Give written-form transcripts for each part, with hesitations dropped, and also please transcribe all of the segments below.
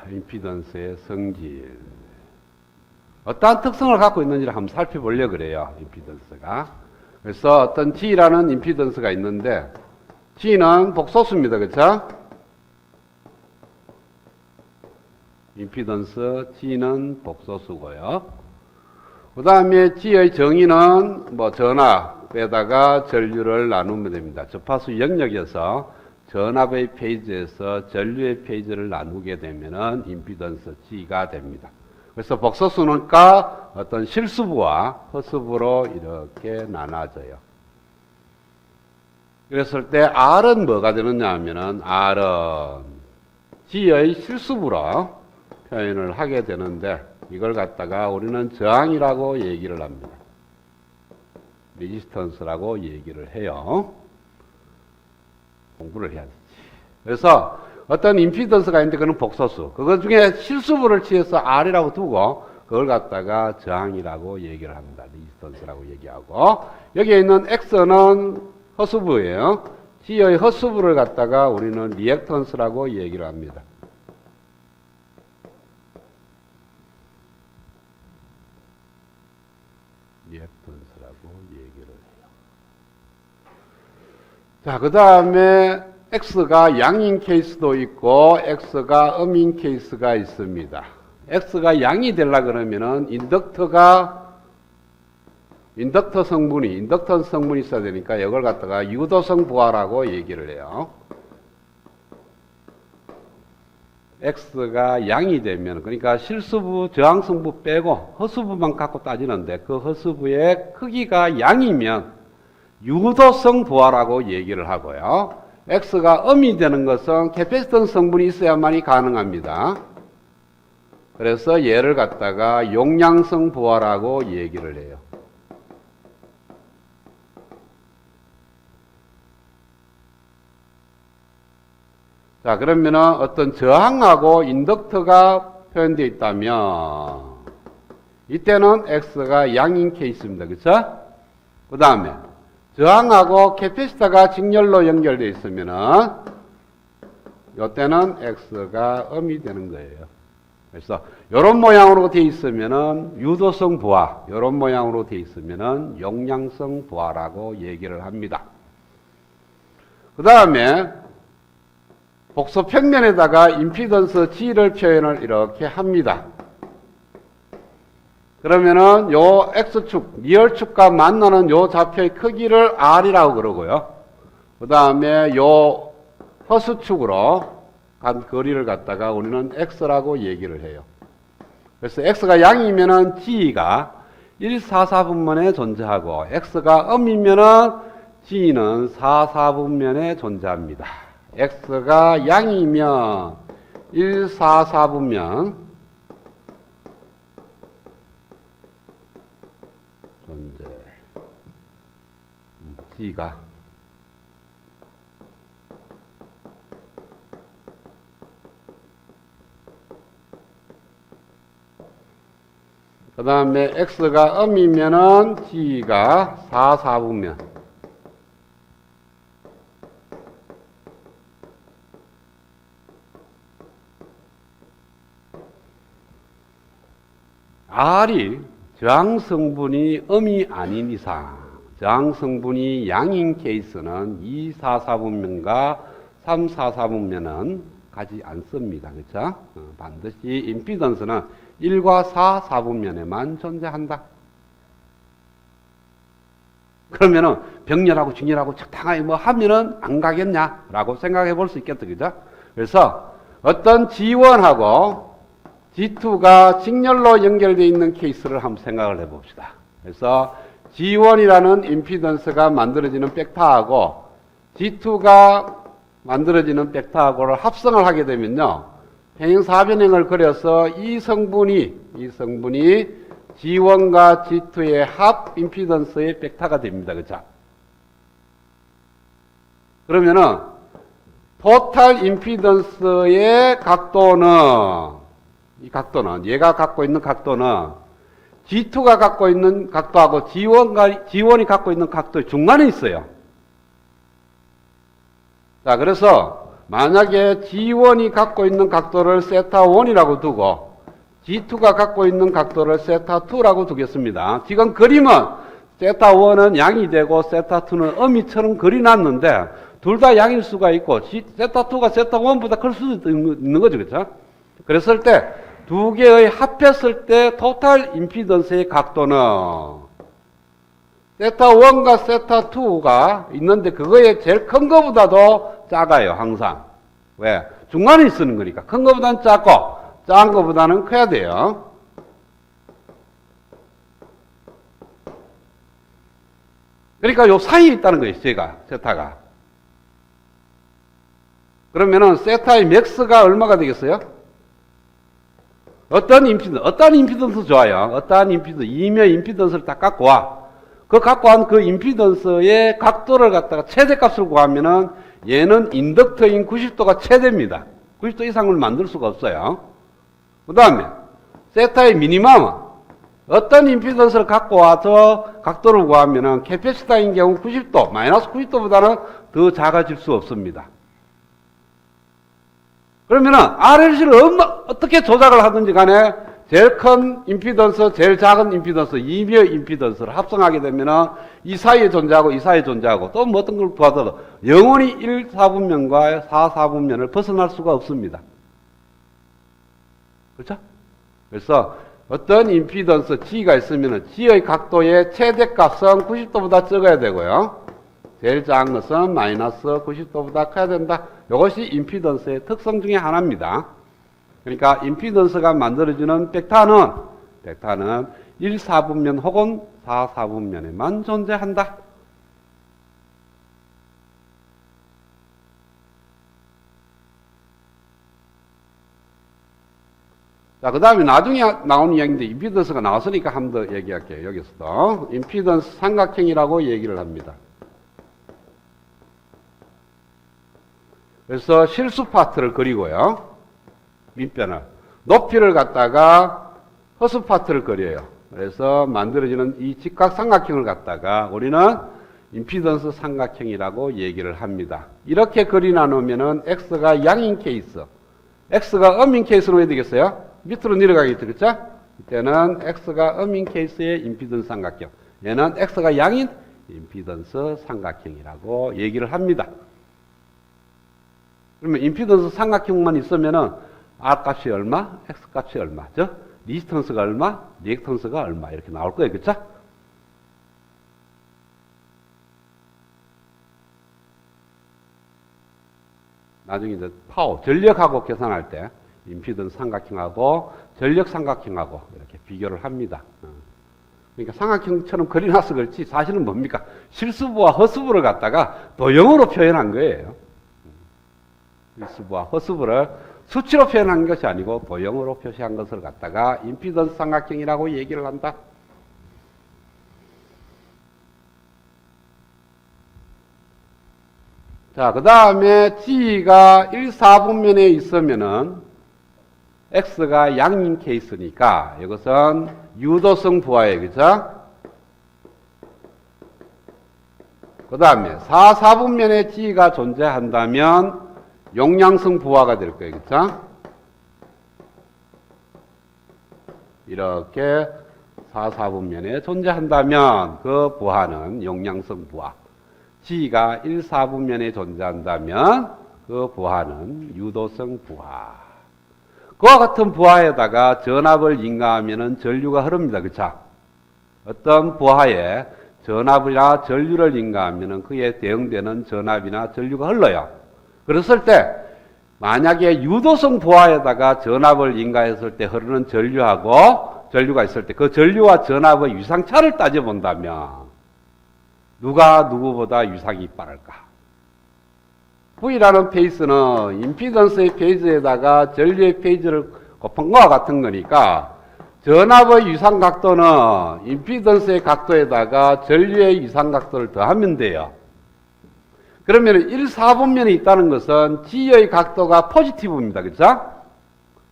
임피던스의 성질. 어떠한 특성을 갖고 있는지를 한번 살펴보려고 그래요. 임피던스가. 그래서 어떤 G라는 임피던스가 있는데 G는 복소수입니다. 그렇죠? 임피던스 G는 복소수고요. 그 다음에 G의 정의는 뭐 전압에다가 전류를 나누면 됩니다. 접하수 영역에서 전압의 페이지에서 전류의 페이지를 나누게 되면은 임피던스 G가 됩니다. 그래서 복소수는가 어떤 실수부와 허수부로 이렇게 나눠져요. 그랬을 때 R은 뭐가 되느냐 하면은 R은 G의 실수부로 표현을 하게 되는데 이걸 갖다가 우리는 저항이라고 얘기를 합니다. 레지스턴스라고 얘기를 해요. 공부를 해야 되지. 그래서 어떤 임피던스가 있는데 그건 복소수. 그것 중에 실수부를 취해서 R이라고 두고 그걸 갖다가 저항이라고 얘기를 합니다. 레지스턴스라고 얘기하고 여기에 있는 X는 허수부예요. G의 허수부를 갖다가 우리는 리액턴스라고 얘기를 합니다. 리액턴스라고 얘기를 해요. 자, 그 다음에 X가 양인 케이스도 있고 X가 음인 케이스가 있습니다. X가 양이 되려 그러면은 인덕터 성분이 있어야 되니까 이걸 갖다가 유도성 부하라고 얘기를 해요. X가 양이 되면, 그러니까 실수부, 저항성부 빼고 허수부만 갖고 따지는데 그 허수부의 크기가 양이면 유도성 부하라고 얘기를 하고요. X가 음이 되는 것은 캐패시턴스 성분이 있어야만이 가능합니다. 그래서 얘를 갖다가 용량성 부하라고 얘기를 해요. 자, 그러면은 어떤 저항하고 인덕터가 표현되어 있다면 이때는 X가 양인 케이스입니다. 그렇죠? 그 다음에 저항하고 캐패시터가 직렬로 연결되어 있으면은 이때는 X가 음이 되는 거예요. 그래서 이런 모양으로 되어 있으면은 유도성 부하, 이런 모양으로 되어 있으면은 용량성 부하라고 얘기를 합니다. 그 다음에 복소 평면에다가 임피던스 G를 표현을 이렇게 합니다. 그러면은 요 X축, 리얼축과 만나는 요 좌표의 크기를 R이라고 그러고요. 그 다음에 요 허수축으로 간 거리를 갖다가 우리는 X라고 얘기를 해요. 그래서 X가 양이면은 G가 1/4분면에 존재하고 X가 음이면은 G는 4/4분면에 존재합니다. X가 양이면 1/4/4분면 존재 G가 그 다음에 X가 음이면은 G가 4/4분면 R이 저항성분이 음이 아닌 이상, 저항성분이 양인 케이스는 2/4/4분면과 3/4/4분면은 가지 않습니다. 그렇죠? 반드시 임피던스는 1과 4/4분면에만 존재한다. 그러면은 병렬하고 중렬하고 적당하게 뭐 하면은 안 가겠냐라고 생각해 볼 수 있겠죠. 그죠? 그래서 어떤 G1하고 G2가 직렬로 연결되어 있는 케이스를 한번 생각을 해 봅시다. 그래서 G1이라는 임피던스가 만들어지는 벡터하고 G2가 만들어지는 벡터하고를 합성을 하게 되면요. 평행사변형을 그려서 이 성분이 G1과 G2의 합 임피던스의 벡터가 됩니다. 그죠? 그러면은 토탈 임피던스의 각도는 이 각도는, 얘가 갖고 있는 각도는 G2가 갖고 있는 각도하고 G1이 갖고 있는 각도의 중간에 있어요. 자, 그래서 만약에 G1이 갖고 있는 각도를 세타1이라고 두고 G2가 갖고 있는 각도를 세타2라고 두겠습니다. 지금 그림은 세타1은 양이 되고 세타2는 음이처럼 그려놨는데 둘 다 양일 수가 있고 세타2가 세타1보다 클 수도 있는 거죠. 그렇죠? 그랬을 때 두 개의 합했을 때 토탈 임피던스의 각도는 세타1과 세타2가 있는데 그거에 제일 큰 거보다도 작아요. 항상. 왜? 중간에 쓰는 거니까. 큰 거보다는 작고 작은 거보다는 커야 돼요. 그러니까 요 사이에 있다는 거예요. 세타가. 그러면은 세타의 맥스가 얼마가 되겠어요? 어떤 임피던스 좋아요. 어떠한 임피던스, 이면 임피던스를 딱 갖고 와. 그 갖고 온 그 임피던스의 각도를 갖다가 최대값을 구하면은 얘는 인덕터인 90도가 최대입니다. 90도 이상을 만들 수가 없어요. 그 다음에 세타의 미니멈은 어떤 임피던스를 갖고 와서 각도를 구하면은 캐패시터인 경우 90도, 마이너스 90도보다는 더 작아질 수 없습니다. 그러면은 RLC를 어떻게 조작을 하든지 간에 제일 큰 임피던스, 제일 작은 임피던스, 이미어 임피던스를 합성하게 되면은 이 사이에 존재하고 이 사이에 존재하고 또 뭐 어떤 걸 구하더라도 영원히 1, 4분면과 4, 4분면을 벗어날 수가 없습니다. 그렇죠? 그래서 어떤 임피던스 G가 있으면은 G의 각도의 최대값은 90도보다 적어야 되고요. 제일 작은 것은 마이너스 90도보다 커야 된다. 이것이 임피던스의 특성 중에 하나입니다. 그러니까 임피던스가 만들어지는 벡터는 1, 4분면 혹은 4, 4분면에만 존재한다. 자, 그 다음에 나중에 나온 이야기인데 임피던스가 나왔으니까 한 번 더 얘기할게요. 여기서도 임피던스 삼각형이라고 얘기를 합니다. 그래서 실수 파트를 그리고요. 밑변을. 높이를 갖다가 허수 파트를 그려요. 그래서 만들어지는 이 직각 삼각형을 갖다가 우리는 임피던스 삼각형이라고 얘기를 합니다. 이렇게 그리 나누면은 X가 양인 케이스, X가 음인 케이스로 해야 되겠어요? 밑으로 내려가겠죠. 그렇죠? 이때는 X가 음인 케이스의 임피던스 삼각형. 얘는 X가 양인 임피던스 삼각형이라고 얘기를 합니다. 그러면 임피던스 삼각형만 있으면은 R 값이 얼마, X 값이 얼마죠? 리스턴스가 얼마, 리액턴스가 얼마 이렇게 나올 거예요. 그렇죠? 나중에 이제 파워, 전력하고 계산할 때 임피던스 삼각형하고 전력 삼각형하고 이렇게 비교를 합니다. 그러니까 삼각형처럼 그려놔서 그렇지 사실은 뭡니까? 실수부와 허수부를 갖다가 도형으로 표현한 거예요. 실수부와 허수부를 수치로 표현한 것이 아니고 도형으로 표시한 것을 갖다가 임피던스 삼각형이라고 얘기를 한다. 자, 그 다음에 G가 1, 4분면에 있으면은 X가 양인 케이스니까 이것은 유도성 부하예요. 그죠? 그 다음에 4, 4분면에 G가 존재한다면 용량성 부하가 될 거예요. 그렇죠? 이렇게 4, 4분면에 존재한다면 그 부하는 용량성 부하. G가 1, 4분면에 존재한다면 그 부하는 유도성 부하. 그와 같은 부하에다가 전압을 인가하면 전류가 흐릅니다. 그렇죠? 어떤 부하에 전압이나 전류를 인가하면 그에 대응되는 전압이나 전류가 흘러요. 그랬을 때 만약에 유도성 부하에다가 전압을 인가했을 때 흐르는 전류가 있을 때 그 전류와 전압의 유상차를 따져본다면 누가 누구보다 유상이 빠를까? V라는 페이스는 임피던스의 페이지에다가 전류의 페이지를 곱한 것과 같은 거니까 전압의 유상 각도는 임피던스의 각도에다가 전류의 유상 각도를 더하면 돼요. 그러면 1, 4분면에 있다는 것은 G의 각도가 포지티브입니다. 그렇죠?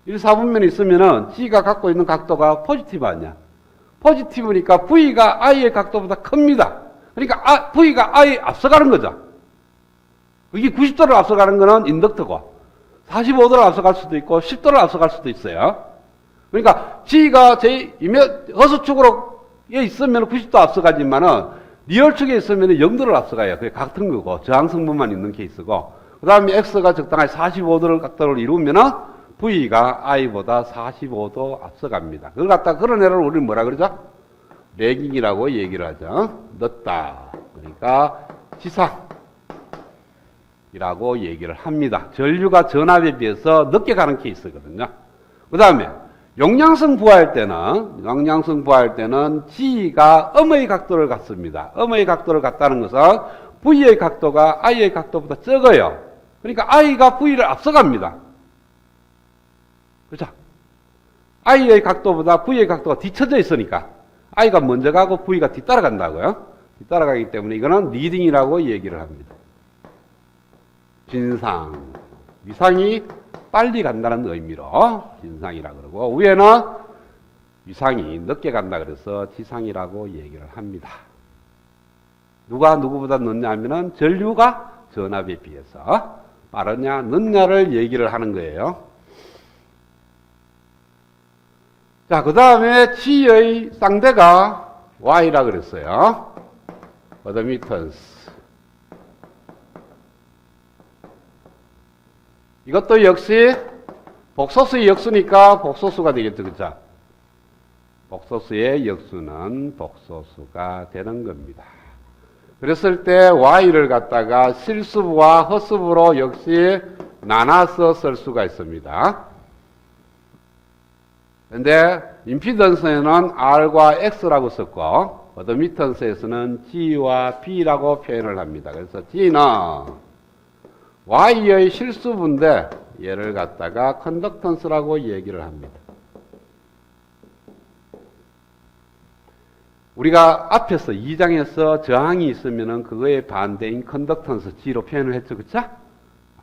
1, 4분면에 있으면은 G가 갖고 있는 각도가 포지티브 아니야. 포지티브니까 V가 I의 각도보다 큽니다. 그러니까 V가 I에 앞서가는 거죠. 이게 90도를 앞서가는 거는 인덕터고 45도를 앞서갈 수도 있고 10도를 앞서갈 수도 있어요. 그러니까 G가 허수축으로 있으면 90도 앞서가지만은 리얼축에 있으면 0도를 앞서가요. 그게 같은 거고 저항성분만 있는 케이스고 그 다음에 X가 적당하게 45도를 각도를 이루면은 V가 I보다 45도 앞서갑니다. 그걸 갖다 그런 애를 우리는 뭐라 그러죠? 레깅이라고 얘기를 하죠. 늦다. 그러니까 지상이라고 얘기를 합니다. 전류가 전압에 비해서 늦게 가는 케이스거든요. 그 다음에 용량성 부하일 때는 G가 음의 각도를 갖습니다. 음의 각도를 갖다는 것은 V의 각도가 I의 각도보다 적어요. 그러니까 I가 V를 앞서갑니다. 그렇죠? I의 각도보다 V의 각도가 뒤쳐져 있으니까 I가 먼저 가고 V가 뒤따라간다고요. 뒤따라가기 때문에 이거는 리딩이라고 얘기를 합니다. 진상, 위상이 빨리 간다는 의미로 진상이라 그러고 위에는 위상이 늦게 간다 그래서 지상이라고 얘기를 합니다. 누가 누구보다 늦냐 하면은 전류가 전압에 비해서 빠르냐 늦냐를 얘기를 하는 거예요. 자, 그 다음에 G의 쌍대가 Y라 그랬어요. 어드미턴스. 이것도 역시 복소수의 역수니까 복소수가 되겠죠. 그죠? 복소수의 역수는 복소수가 되는 겁니다. 그랬을 때 Y를 갖다가 실수부와 허수부로 역시 나눠서 쓸 수가 있습니다. 근데 임피던스에는 R과 X라고 썼고 어드미턴스에서는 G와 B라고 표현을 합니다. 그래서 G는 Y의 실수부인데 얘를 갖다가 컨덕턴스라고 얘기를 합니다. 우리가 앞에서 2장에서 저항이 있으면은 그거에 반대인 컨덕턴스 G로 표현을 했죠. 그쵸?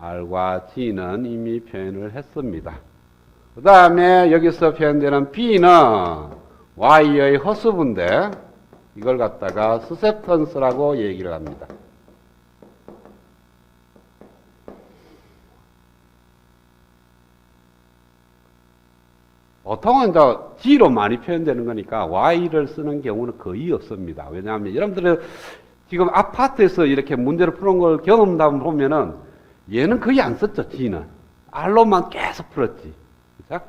R과 G는 이미 표현을 했습니다. 그 다음에 여기서 표현되는 B는 Y의 허수부인데 이걸 갖다가 스셉턴스라고 얘기를 합니다. 보통은 이제 G로 많이 표현되는 거니까 Y를 쓰는 경우는 거의 없습니다. 왜냐하면 여러분들은 지금 아파트에서 이렇게 문제를 푸는 걸 경험담 보면은 얘는 거의 안 썼죠. G는 R로만 계속 풀었지. 그렇죠?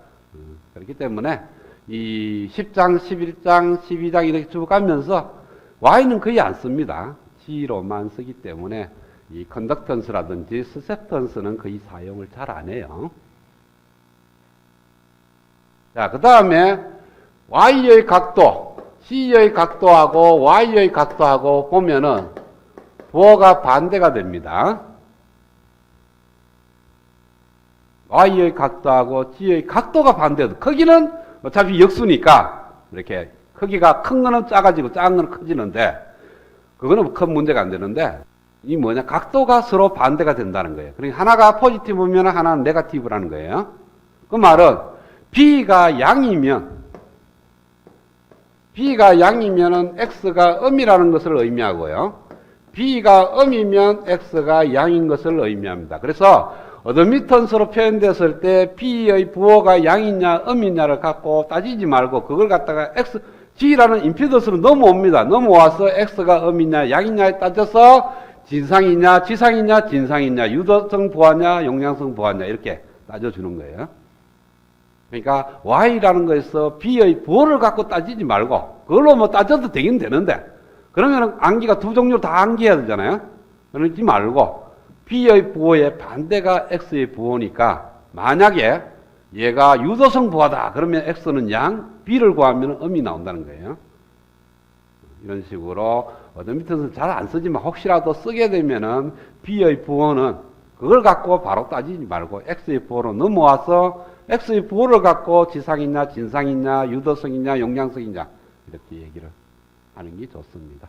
그렇기 때문에 이 10장, 11장, 12장 이렇게 쭉 가면서 Y는 거의 안 씁니다. G로만 쓰기 때문에 이 컨덕턴스라든지 스셉턴스는 거의 사용을 잘 안 해요. 자, 그 다음에 Y의 각도, C의 각도하고 Y의 각도하고 보면은 부호가 반대가 됩니다. Y의 각도하고 G의 각도가 반대도 크기는 어차피 역수니까 이렇게 크기가 큰 거는 작아지고 작은 거는 커지는데 그거는 큰 문제가 안 되는데 이 뭐냐 각도가 서로 반대가 된다는 거예요. 그러니까 하나가 포지티브면 하나는 네거티브라는 거예요. 그 말은 B가 양이면은 X가 음이라는 것을 의미하고요. B가 음이면 X가 양인 것을 의미합니다. 그래서 어드미턴스로 표현됐을 때 B의 부호가 양이냐 음이냐를 갖고 따지지 말고 그걸 갖다가 G라는 임피던스로 넘어옵니다. 넘어와서 X가 음이냐 양이냐에 따져서 진상이냐 지상이냐 진상이냐 유도성 부하냐 용량성 부하냐 이렇게 따져주는 거예요. 그러니까 Y라는 거에서 B의 부호를 갖고 따지지 말고 그걸로 뭐 따져도 되긴 되는데 그러면 암기가 두 종류 다 암기해야 되잖아요. 그러지 말고 B의 부호의 반대가 X의 부호니까 만약에 얘가 유도성 부하다 그러면 X는 양, B를 구하면 음이 나온다는 거예요. 이런 식으로 어드미턴스 잘 안 쓰지만 혹시라도 쓰게 되면은 B의 부호는 그걸 갖고 바로 따지지 말고 X의 부호로 넘어와서 X의 부호를 갖고 지상이냐 진상이냐 유도성이냐 용량성이냐 이렇게 얘기를 하는 게 좋습니다.